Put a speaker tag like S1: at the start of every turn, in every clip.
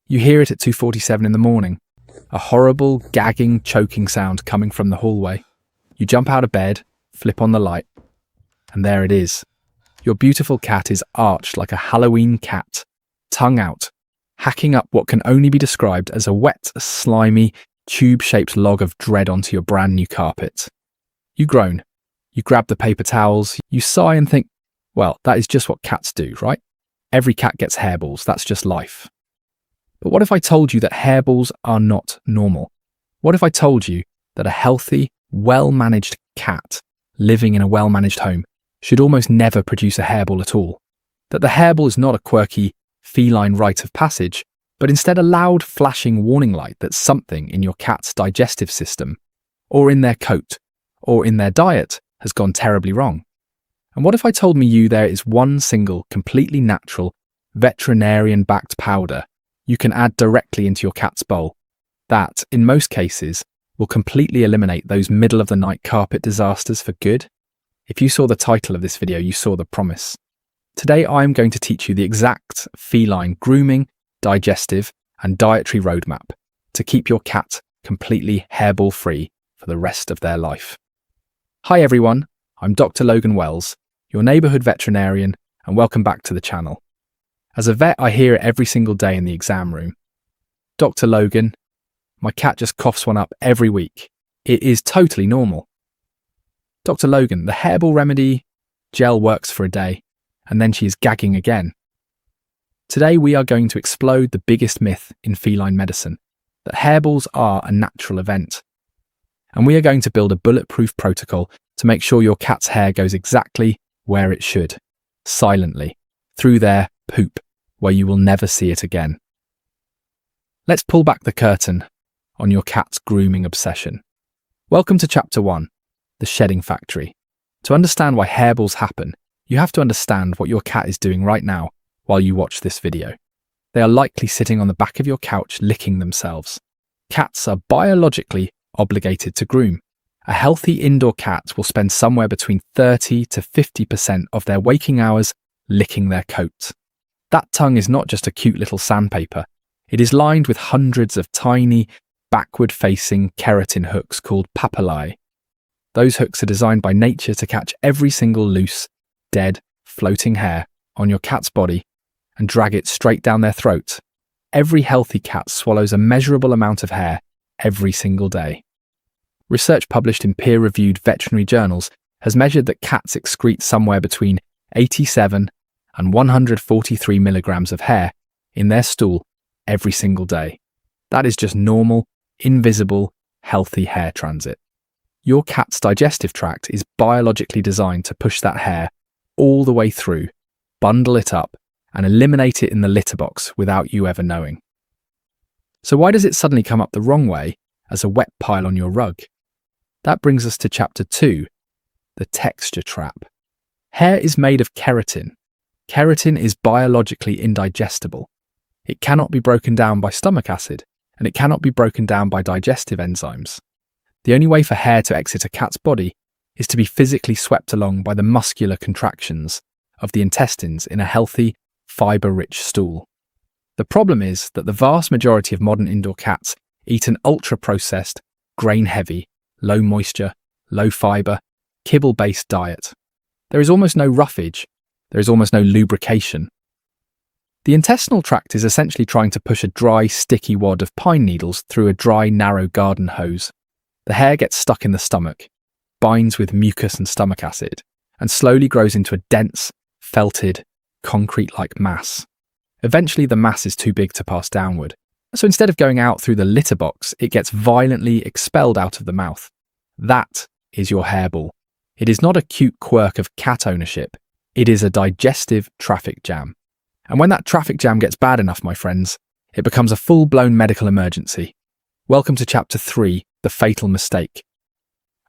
S1: You hear it at 2:47 in the morning. A horrible, gagging, choking sound coming from the hallway. You jump out of bed, flip on the light, and there it is. Your beautiful cat is arched like a Halloween cat, tongue out, hacking up what can only be described as a wet, slimy, tube-shaped log of dread onto your brand new carpet. You groan. You grab the paper towels. You sigh and think, well, that is just what cats do, right? Every cat gets hairballs. That's just life. But what if I told you that hairballs are not normal? What if I told you that a healthy, well-managed cat living in a well-managed home should almost never produce a hairball at all? That the hairball is not a quirky, feline rite of passage, but instead a loud, flashing warning light that something in your cat's digestive system, or in their coat, or in their diet has gone terribly wrong? And what if I told you there is one single, completely natural, veterinarian-backed powder you can add directly into your cat's bowl that, in most cases, will completely eliminate those middle-of-the-night carpet disasters for good? If you saw the title of this video, you saw the promise. Today, I'm going to teach you the exact feline grooming, digestive, and dietary roadmap to keep your cat completely hairball-free for the rest of their life. Hi everyone, I'm Dr. Logan Wells, your neighbourhood veterinarian, and welcome back to the channel. As a vet, I hear it every single day in the exam room. Dr. Logan, my cat just coughs one up every week. It is totally normal. Dr. Logan, the hairball remedy gel works for a day, and then she is gagging again. Today we are going to explode the biggest myth in feline medicine, that hairballs are a natural event. And we are going to build a bulletproof protocol to make sure your cat's hair goes exactly where it should, silently, through their poop, where you will never see it again. Let's pull back the curtain on your cat's grooming obsession. Welcome to Chapter 1, the shedding factory. To understand why hairballs happen, you have to understand what your cat is doing right now while you watch this video. They are likely sitting on the back of your couch licking themselves. Cats are biologically obligated to groom. A healthy indoor cat will spend somewhere between 30 to 50% of their waking hours licking their coat. That tongue is not just a cute little sandpaper. It is lined with hundreds of tiny, backward-facing keratin hooks called papillae. Those hooks are designed by nature to catch every single loose, dead, floating hair on your cat's body and drag it straight down their throat. Every healthy cat swallows a measurable amount of hair every single day. Research published in peer-reviewed veterinary journals has measured that cats excrete somewhere between 87 and 143 milligrams of hair in their stool every single day. That is just normal, invisible, healthy hair transit. Your cat's digestive tract is biologically designed to push that hair all the way through, bundle it up, and eliminate it in the litter box without you ever knowing. So why does it suddenly come up the wrong way as a wet pile on your rug? That brings us to Chapter 2, the texture trap. Hair is made of keratin. Keratin is biologically indigestible. It cannot be broken down by stomach acid, and it cannot be broken down by digestive enzymes. The only way for hair to exit a cat's body is to be physically swept along by the muscular contractions of the intestines in a healthy, fibre-rich stool. The problem is that the vast majority of modern indoor cats eat an ultra-processed, grain-heavy, low-moisture, low-fibre, kibble-based diet. There is almost no roughage. There is almost no lubrication. The intestinal tract is essentially trying to push a dry, sticky wad of pine needles through a dry, narrow garden hose. The hair gets stuck in the stomach, binds with mucus and stomach acid, and slowly grows into a dense, felted, concrete-like mass. Eventually, the mass is too big to pass downward. So instead of going out through the litter box, it gets violently expelled out of the mouth. That is your hairball. It is not a cute quirk of cat ownership. It is a digestive traffic jam. And when that traffic jam gets bad enough, my friends, it becomes a full-blown medical emergency. Welcome to Chapter 3, the fatal mistake.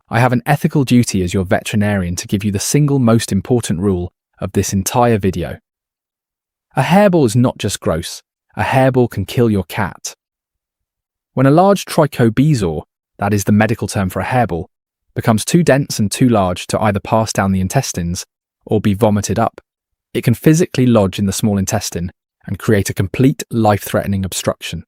S1: I have an ethical duty as your veterinarian to give you the single most important rule of this entire video. A hairball is not just gross. A hairball can kill your cat. When a large trichobezoar, that is the medical term for a hairball, becomes too dense and too large to either pass down the intestines or be vomited up, it can physically lodge in the small intestine and create a complete life-threatening obstruction.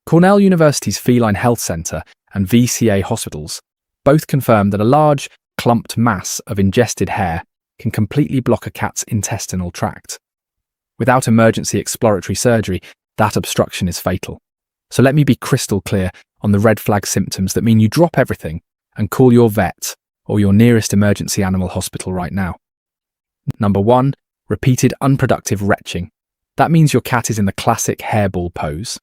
S1: Cornell University's Feline Health Center and VCA hospitals both confirmed that a large, clumped mass of ingested hair can completely block a cat's intestinal tract. Without emergency exploratory surgery, that obstruction is fatal. So let me be crystal clear on the red flag symptoms that mean you drop everything and call your vet or your nearest emergency animal hospital right now. Number 1, repeated unproductive retching. That means your cat is in the classic hairball pose,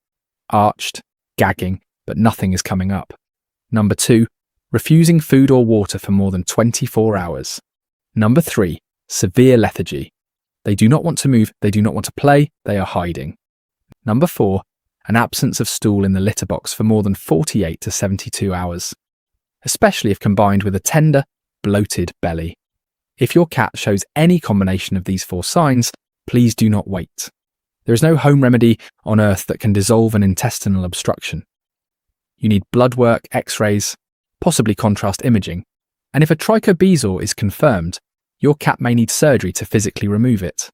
S1: arched, gagging, but nothing is coming up. Number 2, refusing food or water for more than 24 hours. Number 3, severe lethargy. They do not want to move, they do not want to play, they are hiding. Number 4, an absence of stool in the litter box for more than 48 to 72 hours, especially if combined with a tender, bloated belly. If your cat shows any combination of these 4 signs, please do not wait. There is no home remedy on earth that can dissolve an intestinal obstruction. You need blood work, x-rays, possibly contrast imaging, and if a trichobezoar is confirmed, your cat may need surgery to physically remove it.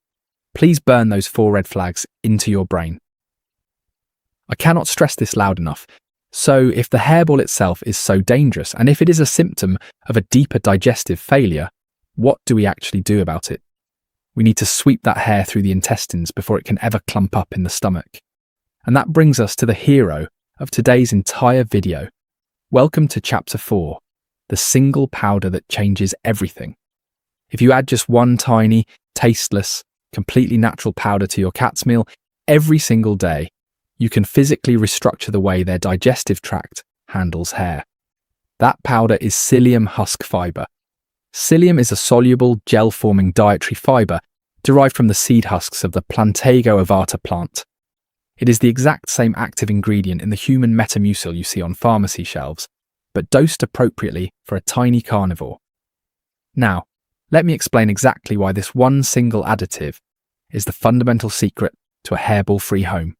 S1: Please burn those 4 red flags into your brain. I cannot stress this loud enough. So if the hairball itself is so dangerous, and if it is a symptom of a deeper digestive failure, what do we actually do about it? We need to sweep that hair through the intestines before it can ever clump up in the stomach. And that brings us to the hero of today's entire video. Welcome to Chapter 4, the single powder that changes everything. If you add just one tiny, tasteless, completely natural powder to your cat's meal every single day, you can physically restructure the way their digestive tract handles hair. That powder is psyllium husk fiber. Psyllium is a soluble, gel-forming dietary fiber derived from the seed husks of the Plantago ovata plant. It is the exact same active ingredient in the human Metamucil you see on pharmacy shelves, but dosed appropriately for a tiny carnivore. Now, let me explain exactly why this one single additive is the fundamental secret to a hairball-free home.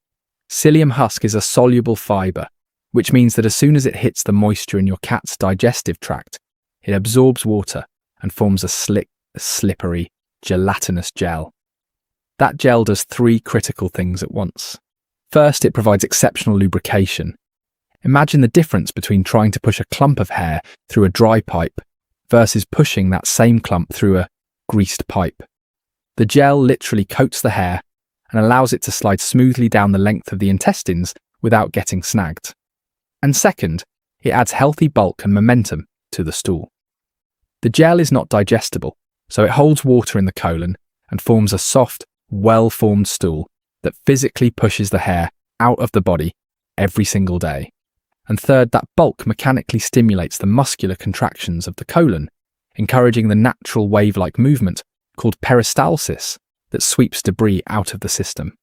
S1: Psyllium husk is a soluble fiber, which means that as soon as it hits the moisture in your cat's digestive tract, it absorbs water and forms a slick, slippery, gelatinous gel. That gel does 3 critical things at once. First, it provides exceptional lubrication. Imagine the difference between trying to push a clump of hair through a dry pipe versus pushing that same clump through a greased pipe. The gel literally coats the hair and allows it to slide smoothly down the length of the intestines without getting snagged. And second, it adds healthy bulk and momentum to the stool. The gel is not digestible, so it holds water in the colon and forms a soft, well-formed stool that physically pushes the hair out of the body every single day. And third, that bulk mechanically stimulates the muscular contractions of the colon, encouraging the natural wave-like movement called peristalsis that sweeps debris out of the system.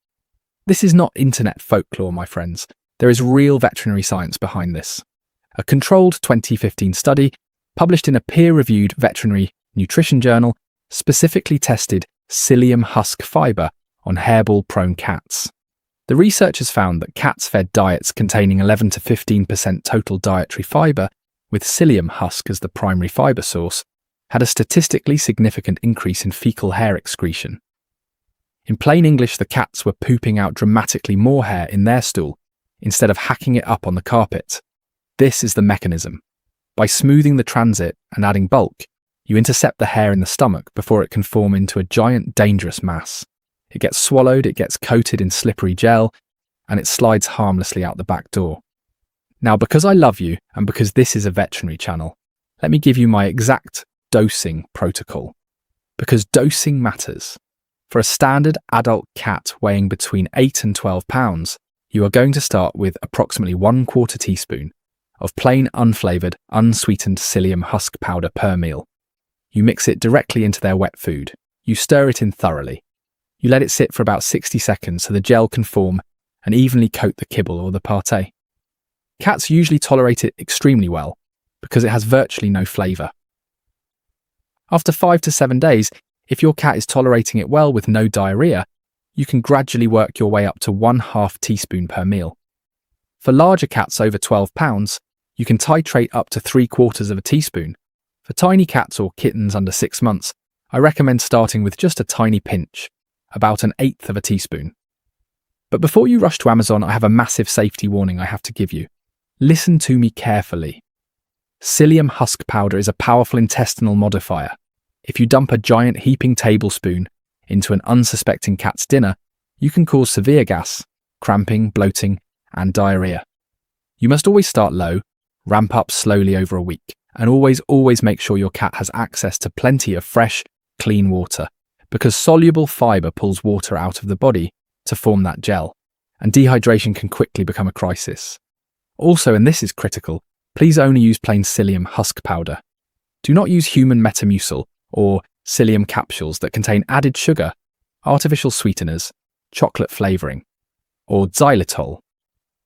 S1: This is not internet folklore, my friends. There is real veterinary science behind this. A controlled 2015 study, published in a peer-reviewed veterinary nutrition journal, specifically tested psyllium husk fiber on hairball-prone cats. The researchers found that cats fed diets containing 11 to 15% total dietary fiber, with psyllium husk as the primary fiber source, had a statistically significant increase in fecal hair excretion. In plain English, the cats were pooping out dramatically more hair in their stool instead of hacking it up on the carpet. This is the mechanism. By smoothing the transit and adding bulk, you intercept the hair in the stomach before it can form into a giant, dangerous mass. It gets swallowed, it gets coated in slippery gel, and it slides harmlessly out the back door. Now, because I love you and because this is a veterinary channel, let me give you my exact dosing protocol. Because dosing matters. For a standard adult cat weighing between 8 and 12 pounds, you are going to start with approximately 1/4 teaspoon of plain unflavoured, unsweetened psyllium husk powder per meal. You mix it directly into their wet food. You stir it in thoroughly. You let it sit for about 60 seconds so the gel can form and evenly coat the kibble or the pâté. Cats usually tolerate it extremely well because it has virtually no flavour. After 5 to 7 days, if your cat is tolerating it well with no diarrhea, you can gradually work your way up to 1/2 teaspoon per meal. For larger cats over 12 pounds, you can titrate up to 3/4 teaspoon. For tiny cats or kittens under 6 months, I recommend starting with just a tiny pinch, about 1/8 teaspoon. But before you rush to Amazon, I have a massive safety warning I have to give you. Listen to me carefully. Psyllium husk powder is a powerful intestinal modifier. If you dump a giant heaping tablespoon into an unsuspecting cat's dinner, you can cause severe gas, cramping, bloating, and diarrhea. You must always start low, ramp up slowly over a week, and always make sure your cat has access to plenty of fresh, clean water, because soluble fibre pulls water out of the body to form that gel, and dehydration can quickly become a crisis. Also, and this is critical, please only use plain psyllium husk powder. Do not use human metamucil or psyllium capsules that contain added sugar, artificial sweeteners, chocolate flavouring, or xylitol.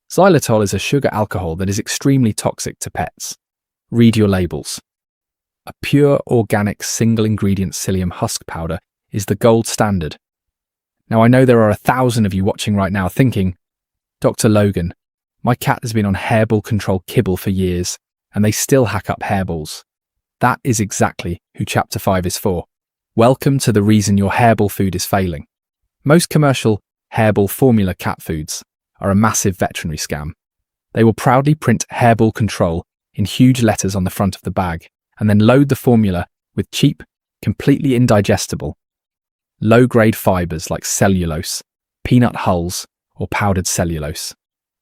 S1: Xylitol is a sugar alcohol that is extremely toxic to pets. Read your labels. A pure, organic, single-ingredient psyllium husk powder is the gold standard. Now, I know there are 1,000 of you watching right now thinking, Dr. Logan, my cat has been on Hairball control kibble for years, and they still hack up hairballs. That is exactly who Chapter 5 is for. Welcome to the reason your Hairball food is failing. Most commercial Hairball formula cat foods are a massive veterinary scam. They will proudly print Hairball control in huge letters on the front of the bag, and then load the formula with cheap, completely indigestible, low-grade fibres like cellulose, peanut hulls, or powdered cellulose.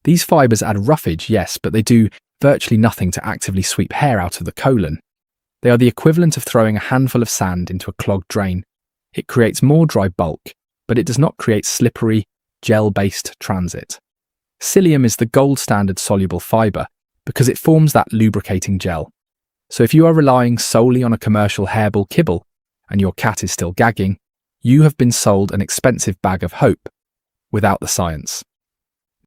S1: These fibres add roughage, yes, but they do virtually nothing to actively sweep hair out of the colon. They are the equivalent of throwing a handful of sand into a clogged drain. It creates more dry bulk, but it does not create slippery, gel-based transit. Psyllium is the gold standard soluble fibre because it forms that lubricating gel. So if you are relying solely on a commercial Hairball kibble and your cat is still gagging, you have been sold an expensive bag of hope without the science.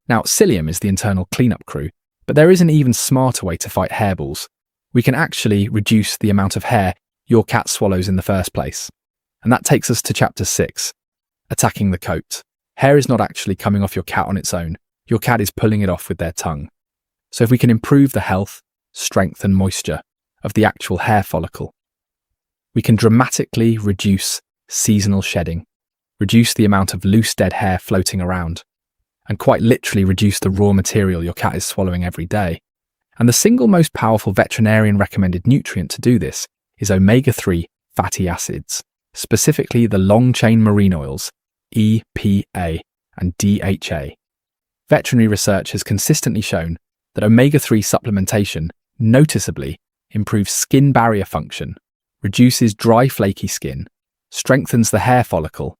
S1: Now, psyllium is the internal cleanup crew, but there is an even smarter way to fight hairballs. We can actually reduce the amount of hair your cat swallows in the first place. And that takes us to Chapter 6, attacking the coat. Hair is not actually coming off your cat on its own. Your cat is pulling it off with their tongue. So if we can improve the health, strength, and moisture of the actual hair follicle, we can dramatically reduce seasonal shedding, reduce the amount of loose dead hair floating around, and quite literally reduce the raw material your cat is swallowing every day. And the single most powerful veterinarian recommended nutrient to do this is omega-3 fatty acids, specifically the long-chain marine oils, EPA and DHA. Veterinary research has consistently shown that omega-3 supplementation noticeably improves skin barrier function, reduces dry flaky skin, strengthens the hair follicle,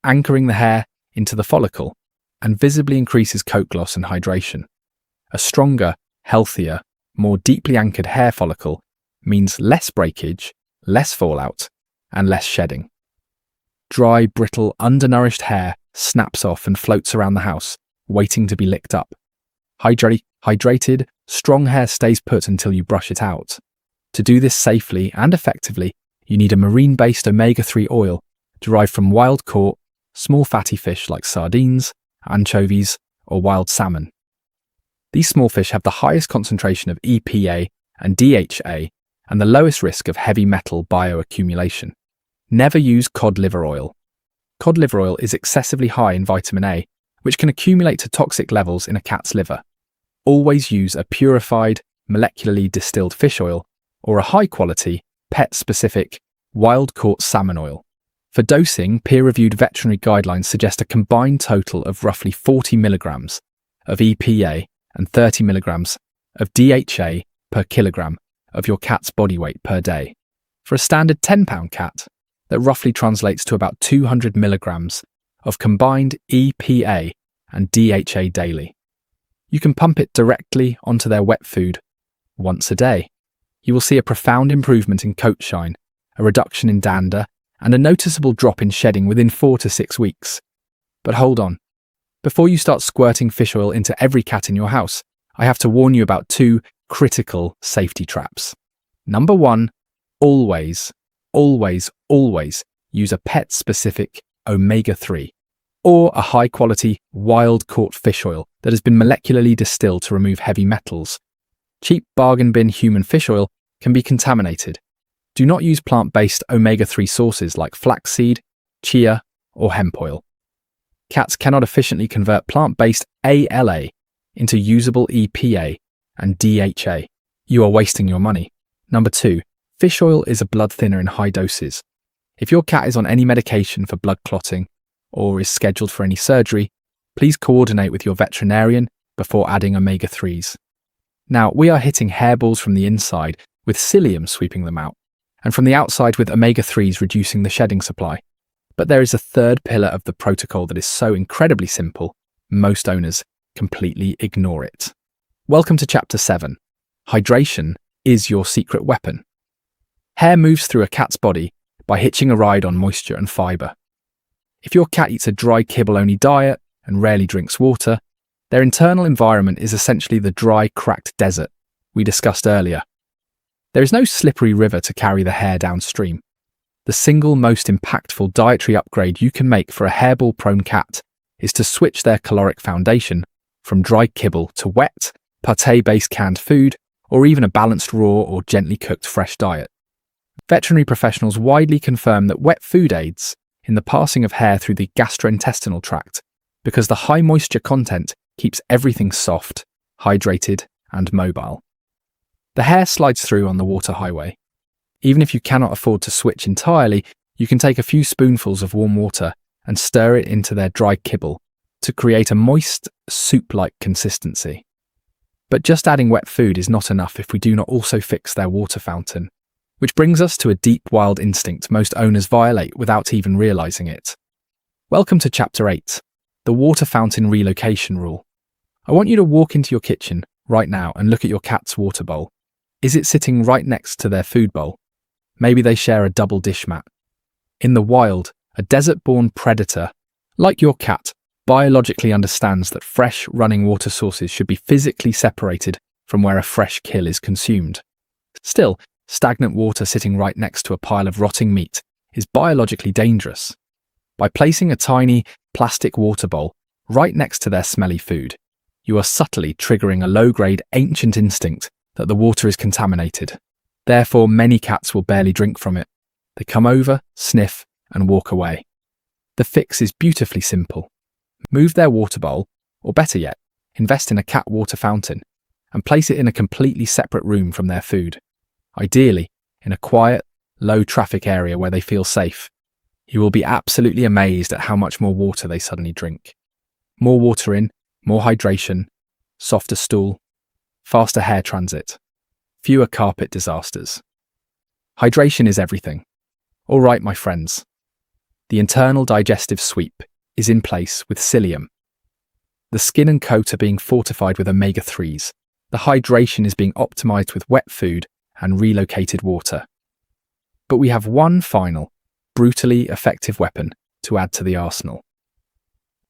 S1: anchoring the hair into the follicle, and visibly increases coat gloss and hydration. A stronger, healthier, more deeply anchored hair follicle means less breakage, less fallout, and less shedding. Dry, brittle, undernourished hair snaps off and floats around the house, waiting to be licked up. Hydrated, strong hair stays put until you brush it out. To do this safely and effectively, you need a marine-based omega-3 oil derived from wild-caught, small fatty fish like sardines, anchovies, or wild salmon. These small fish have the highest concentration of EPA and DHA and the lowest risk of heavy metal bioaccumulation. Never use cod liver oil. Cod liver oil is excessively high in vitamin A, which can accumulate to toxic levels in a cat's liver. Always use a purified, molecularly distilled fish oil or a high-quality, pet-specific, wild-caught salmon oil. For dosing, peer-reviewed veterinary guidelines suggest a combined total of roughly 40 milligrams of EPA and 30 milligrams of DHA per kilogram of your cat's body weight per day. For a standard 10-pound cat, that roughly translates to about 200 milligrams of combined EPA and DHA daily. You can pump it directly onto their wet food once a day. You will see a profound improvement in coat shine, a reduction in dander, and a noticeable drop in shedding within 4 to 6 weeks. But hold on. Before you start squirting fish oil into every cat in your house, I have to warn you about 2 critical safety traps. Number 1, always use a pet-specific omega-3 or a high-quality wild-caught fish oil that has been molecularly distilled to remove heavy metals. Cheap bargain bin human fish oil can be contaminated. Do not use plant-based omega-3 sources like flaxseed, chia, or hemp oil. Cats cannot efficiently convert plant-based ALA into usable EPA and DHA. You are wasting your money. Number 2, fish oil is a blood thinner in high doses. If your cat is on any medication for blood clotting or is scheduled for any surgery, please coordinate with your veterinarian before adding omega-3s. Now, we are hitting hairballs from the inside with psyllium sweeping them out, and from the outside with omega-3s reducing the shedding supply. But there is a third pillar of the protocol that is so incredibly simple, most owners completely ignore it. Welcome to Chapter 7. Hydration is your secret weapon. Hair moves through a cat's body by hitching a ride on moisture and fibre. If your cat eats a dry kibble-only diet and rarely drinks water, their internal environment is essentially the dry, cracked desert we discussed earlier. There is no slippery river to carry the hair downstream. The single most impactful dietary upgrade you can make for a hairball-prone cat is to switch their caloric foundation from dry kibble to wet, pâté-based canned food, or even a balanced raw or gently cooked fresh diet. Veterinary professionals widely confirm that wet food aids in the passing of hair through the gastrointestinal tract because the high moisture content keeps everything soft, hydrated, and mobile. The hair slides through on the water highway. Even if you cannot afford to switch entirely, you can take a few spoonfuls of warm water and stir it into their dry kibble to create a moist, soup-like consistency. But just adding wet food is not enough if we do not also fix their water fountain, which brings us to a deep wild instinct most owners violate without even realizing it. Welcome to Chapter 8, the water fountain relocation rule. I want you to walk into your kitchen right now and look at your cat's water bowl. Is it sitting right next to their food bowl? Maybe they share a double dish mat. In the wild, a desert-born predator, like your cat, biologically understands that fresh, running water sources should be physically separated from where a fresh kill is consumed. Still, stagnant water sitting right next to a pile of rotting meat is biologically dangerous. By placing a tiny, plastic water bowl right next to their smelly food, you are subtly triggering a low-grade ancient instinct that the water is contaminated. Therefore, many cats will barely drink from it. They come over, sniff, and walk away. The fix is beautifully simple. Move their water bowl, or better yet, invest in a cat water fountain, and place it in a completely separate room from their food. Ideally, in a quiet, low-traffic area where they feel safe. You will be absolutely amazed at how much more water they suddenly drink. More water in, more hydration, softer stool, faster hair transit, fewer carpet disasters. Hydration is everything. All right, my friends. The internal digestive sweep is in place with psyllium. The skin and coat are being fortified with omega-3s. The hydration is being optimized with wet food and relocated water. But we have one final, brutally effective weapon to add to the arsenal.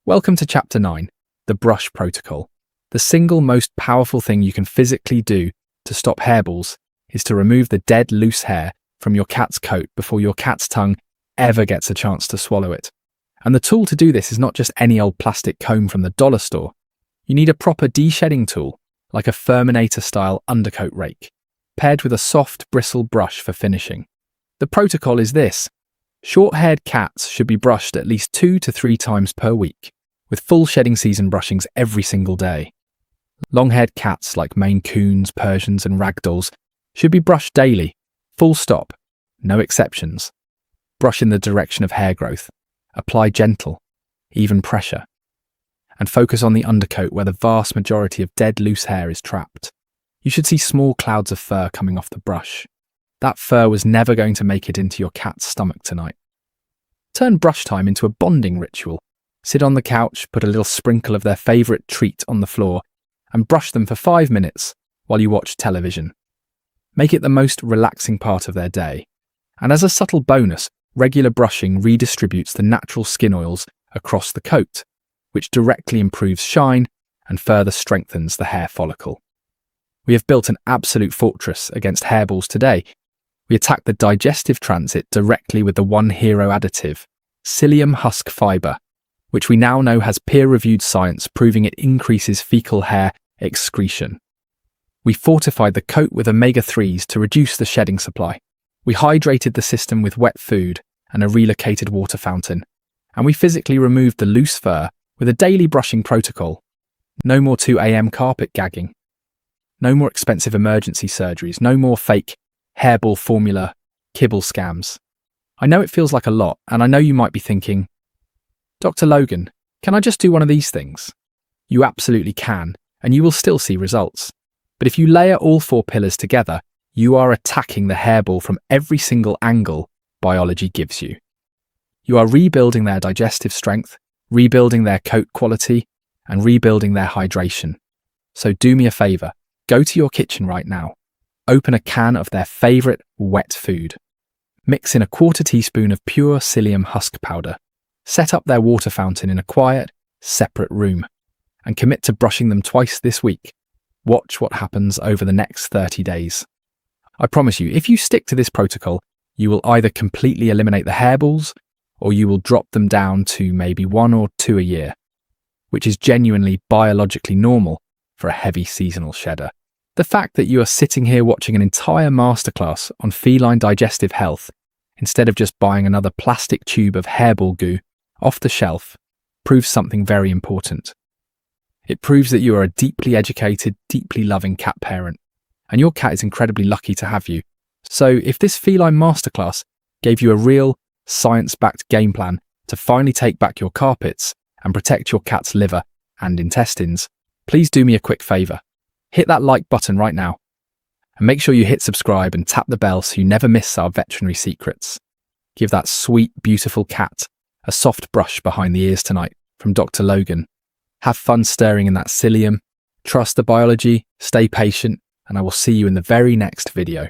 S1: Welcome to Chapter 9, the brush protocol. The single most powerful thing you can physically do to stop hairballs is to remove the dead, loose hair from your cat's coat before your cat's tongue ever gets a chance to swallow it. And the tool to do this is not just any old plastic comb from the dollar store. You need a proper de-shedding tool, like a Furminator-style undercoat rake, paired with a soft bristle brush for finishing. The protocol is this. Short-haired cats should be brushed at least 2 to 3 times per week, with full shedding season brushings every single day. Long-haired cats like Maine Coons, Persians and Ragdolls should be brushed daily, full stop, no exceptions. Brush in the direction of hair growth. Apply gentle, even pressure. And focus on the undercoat where the vast majority of dead loose hair is trapped. You should see small clouds of fur coming off the brush. That fur was never going to make it into your cat's stomach tonight. Turn brush time into a bonding ritual. Sit on the couch, put a little sprinkle of their favourite treat on the floor, and brush them for 5 minutes while you watch television. Make it the most relaxing part of their day. And as a subtle bonus, regular brushing redistributes the natural skin oils across the coat, which directly improves shine and further strengthens the hair follicle. We have built an absolute fortress against hairballs today. We attack the digestive transit directly with the one hero additive, psyllium husk fibre, which we now know has peer-reviewed science proving it increases fecal hair excretion. We fortified the coat with omega-3s to reduce the shedding supply. We hydrated the system with wet food and a relocated water fountain. and we physically removed the loose fur with a daily brushing protocol. No more 2 a.m. carpet gagging. No more expensive emergency surgeries. No more fake hairball formula kibble scams. I know it feels like a lot, and I know you might be thinking, Dr. Logan, can I just do one of these things? You absolutely can, and you will still see results. But if you layer all 4 pillars together, you are attacking the hairball from every single angle biology gives you. You are rebuilding their digestive strength, rebuilding their coat quality, and rebuilding their hydration. So do me a favour, go to your kitchen right now, open a can of their favourite wet food, mix in a 1/4 teaspoon of pure psyllium husk powder, set up their water fountain in a quiet, separate room, and commit to brushing them twice this week. Watch what happens over the next 30 days. I promise you, if you stick to this protocol, you will either completely eliminate the hairballs, or you will drop them down to maybe 1 or 2 a year, which is genuinely biologically normal for a heavy seasonal shedder. The fact that you are sitting here watching an entire masterclass on feline digestive health instead of just buying another plastic tube of hairball goo off the shelf proves something very important. It proves that you are a deeply educated, deeply loving cat parent, and your cat is incredibly lucky to have you. So if this feline masterclass gave you a real, science-backed game plan to finally take back your carpets and protect your cat's liver and intestines, please do me a quick favour. Hit that like button right now. And make sure you hit subscribe and tap the bell so you never miss our veterinary secrets. Give that sweet, beautiful cat a soft brush behind the ears tonight from Dr. Logan. Have fun stirring in that psyllium. Trust the biology, stay patient, and I will see you in the very next video.